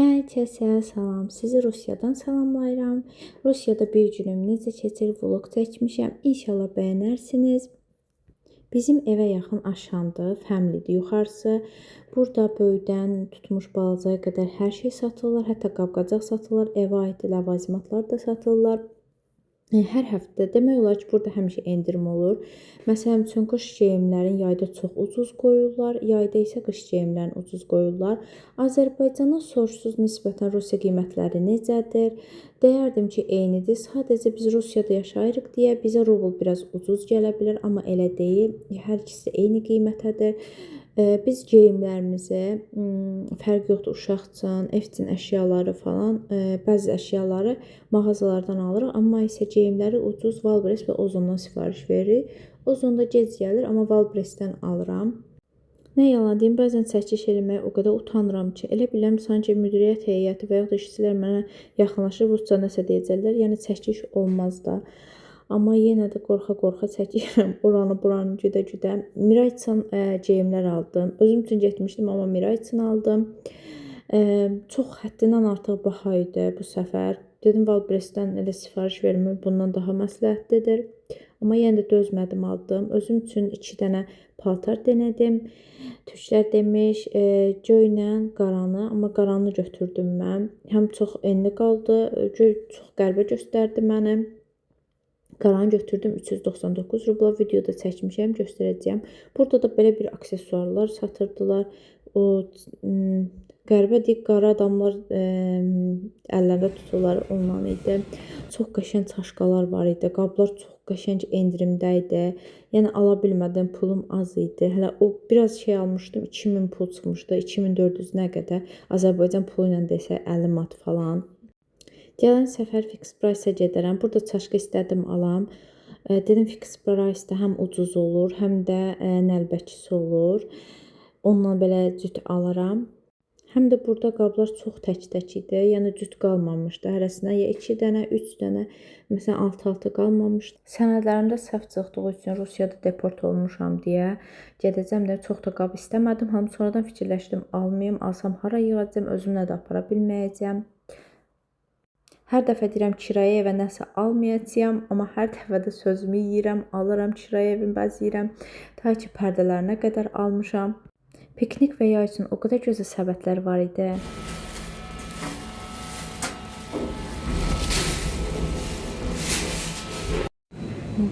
Hər kəsə salam. Sizi Rusiyadan salamlayıram. Rusiyada bir günüm necə keçir vlog çəkmişəm. İnşallah bəyənərsiniz. Bizim evə yaxın aşağıdır, Fəmlidir yuxarısı. Burada böyüdən tutmuş balacaya qədər hər şey satılır. Hətta qab-qacaq satılır, evə aid ləvazimatlar da satılırlar. Hər həftə demək olar ki, burada həmişə endirim olur. Məsələn üçün qış geyimlərin yayda çox ucuz qoyurlar, yayda isə qış geyimlərin ucuz qoyurlar. Azərbaycana soruşsuz nisbətən Rusiya qiymətləri necədir? Deyərdim ki, eynidir. Sadəcə biz Rusiyada yaşayırıq deyə bizə rubl biraz ucuz gələ bilər, amma elə deyil. Hər ikisi eyni qiymətədir. Biz geyimlərimizi fərq yoxdur, uşaq üçün, ev üçün əşyaları falan, bəzi əşyaları mağazalardan alırıq, amma isə geyimləri ucuz Wildberries və Ozondan sifariş veririk. Ozonda gec gəlir, amma Wildberriesdən alıram. Nə yalan deyim, bəzən çəkiş eləməyə o qədər utanıram ki, elə bilirəm sanki müdiriyyət heyəti və ya da işçilər mənə yaxınlaşıb rusca nəsə deyəcəklər, yəni çəkiş olmaz da. Amma yenə də qorxa-qorxa çəkirəm, buranı güdə-güdə. Miray üçün geyimlər aldım. Özüm üçün getmişdim, amma Miray üçün aldım. Çox həddindən artıq baha idi bu səfər. Dedim, Wildberriesdən elə sifariş vermək bundan daha məsləhətlidir. Amma yenə də dözmədim, aldım. Özüm üçün 2 dənə paltar denedim. Türklər demiş, göylə qaranı, amma qaranı götürdüm mən. Həm çox enli qaldı, göy çox qəribə göstərdi məni. Qaranı götürdüm 399 rubla, videoda çəkmişəm, göstərəcəyəm. Burada da belə bir aksesuarlar satırdılar. O qəribə deyək, qara adamlar əllərində tuturlar, ondan idi. Çox qəşəng çaşqalar var idi. Qablar çox qəşəng endirimdə idi. Yəni ala bilmədim, pulum az idi. Hələ o biraz şey almışdım, 2000 pul çıxmışdı, 2400 nə qədər. Azərbaycan pulu ilə desə 50 mat falan. Gələn səfər fix price-a gedərəm. Burada çaşqa istədim alam. Dedim fix price-da həm ucuz olur, həm də nəlbəkisi olur. Ondan belə cüt alaram. Həm də burada qablar çox tək-tək idi. Yəni cüt qalmamışdı. Hərəsinə ya 2 dənə, 3 dənə, məsələn 6-6 qalmamışdı. Sənədlərimdə səhv çıxdığı üçün Rusiyada deport olmuşam deyə gedəcəm də çox da qab istəmədim. Hamı sonradan fikirləşdim, almayım, alsam hara yığacam, özümlə də apara bilməyəcəm. Hər dəfə deyirəm kirayə evə nəsə almayacağam, amma hər dəfə də sözümü yeyirəm, alıram, kirayə evin bəzəyirəm. Ta ki pərdələrinə qədər almışam. Piknik və yay üçün o qədər gözəl səbətlər var idi.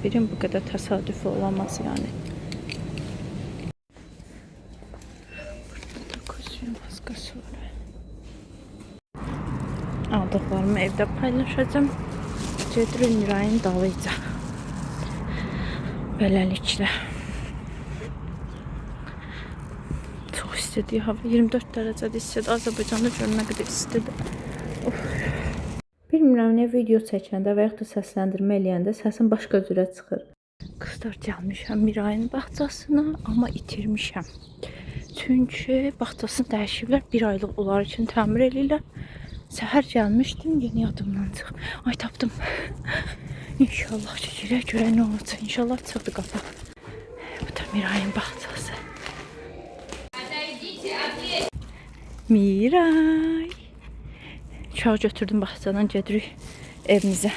Birim bu qədər təsadüfi olamaz yəni. Burada da kozyon maskası var. Aldıqlarımı evdə paylaşacağım. Gedirəm Mirayın dalıyca. Beləliklə. Çox istidir hava. 24 dərəcədə istidir. Azərbaycanda görün nə qədər istidir. Bilmirəm nə video çəkəndə və yaxud da səsləndirmə eləyəndə səsim başqa cürə çıxır. Qızlar gəlmişəm Mirayın bağçasına, amma itirmişəm. Çünki bağçasını dəyişiblər. 1 aylıq onlar üçün təmir eləyirlər. Səhər gəlmişdim, yeni yadımdan çıx. Ay tapdım. İnşallah çəkirək, görək nə olacaq. İnşallah çıxdı qapı. Bu da Mirayın bağçası. Miray. Uşağı götürdüm bağçadan, gedirik evimizə.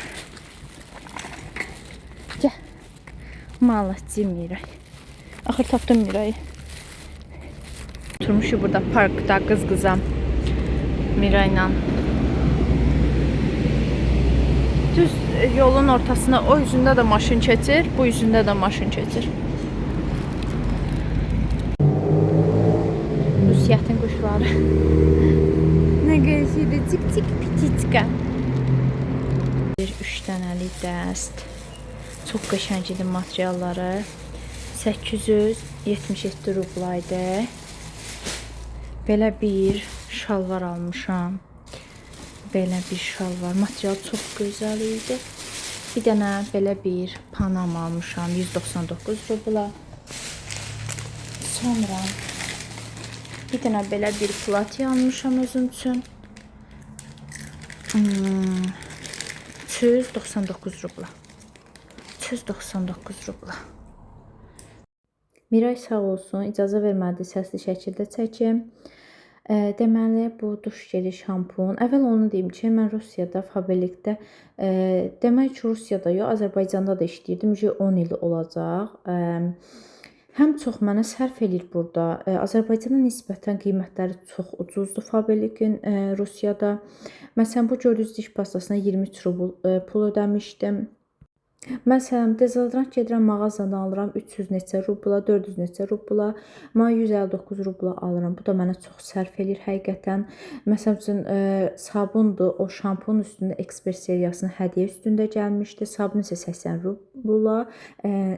Gəl. Malacı Miray. Axır tapdım Mirayı. Oturmuşuq burada parkda qız-qızam. Mirayla. Düz yolun ortasında o yüzündə də maşın keçir, bu yüzündə də maşın keçir. Rusiyyətin quşları. Nə gözüydü, cik-cik pitiçka. 3 dənəlik dəst. Çox qəşəng idi materialları. 877 rublaydı. Belə bir şalvar almışam. Belə bir şalvar. Material çox gözəl idi. Bir dənə belə bir panam almışam. 199 rubla. Sonra bir dənə belə bir platiya almışam özüm üçün. 399 rubla. 399 rubla. Miray sağ olsun, icazə vermədi səsli şəkildə çəkim. Deməli, bu duş jeli, şampun. Əvvəl onu deyim ki, mən Rusiyada Fabelikdə, demək ki, Rusiyada yox, Azərbaycanda da işləyirdim. 10 il olacaq. Həm çox mənə sərf eləyir burada. Azərbaycana nisbətən qiymətləri çox ucuzdur Fabelikin Rusiyada. Məsələn, bu gördüyünüz diş pastasına 23 rubl pul ödəmişdim. Məsələn, dezodorant gedirəm mağazadan alıram 300 neçə rubla, 400 neçə rubla, amma 159 rubla alıram. Bu da mənə çox sərf eləyir həqiqətən. Məsəl üçün sabundur, o şampun üstündə ekspert seriyasının hədiyyə üstündə gəlmişdi. Sabun isə 80 rubla,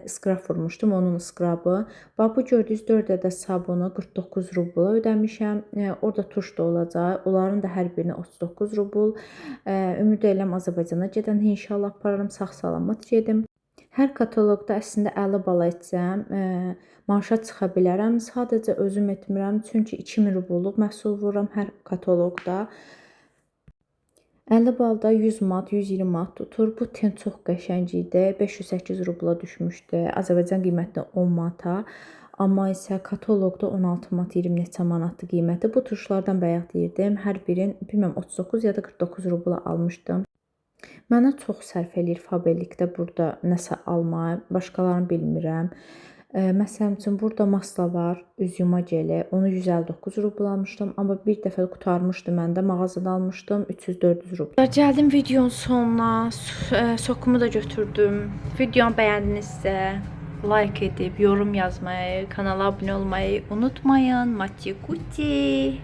skrab vurmuşdum, onun skrabı. Bax bu gördüyünüz 4 ədəd sabunu 49 rubla ödəmişəm. Orada tuş da olacaq. Onların da hər birini 39 rubl. Ümid edirəm Azərbaycana gedəndə inşallah apararam, sağ-salamat gedim. Hər kataloqda əslində 50 bal etsəm, marşa çıxa bilərəm. Sadəcə özüm etmirəm, çünki 2000 rubluq məhsul vururam hər kataloqda. 50 balda 100 manat, 120 manat tutur. Bu ten çox qəşəng idi. 508 rubla düşmüşdü. Azərbaycan qiymətində 10 manata. Amma isə kataloqda 16 manat, 20 neçə manatlı qiyməti. Bu tuşlardan bayaq deyirdim. Hər birin, bilmirəm, 39 ya da 49 rubla almışdım. Mənə çox sərf eləyir Fabelikdə burada nəsə almağa, başqalarını bilmirəm. Məsələn üçün burada masla var, üz yuma jeli. Onu 159 rubl almışdım, amma bir dəfə qurtarmışdı məndə. Mağazadan almışdım 300-400 rubl. Gəldim videonun sonuna. Sokumu da götürdüm. Videomu bəyəndinizsə like edib, yorum yazmayı, kanala abunə olmayı unutmayın. Mati kuti.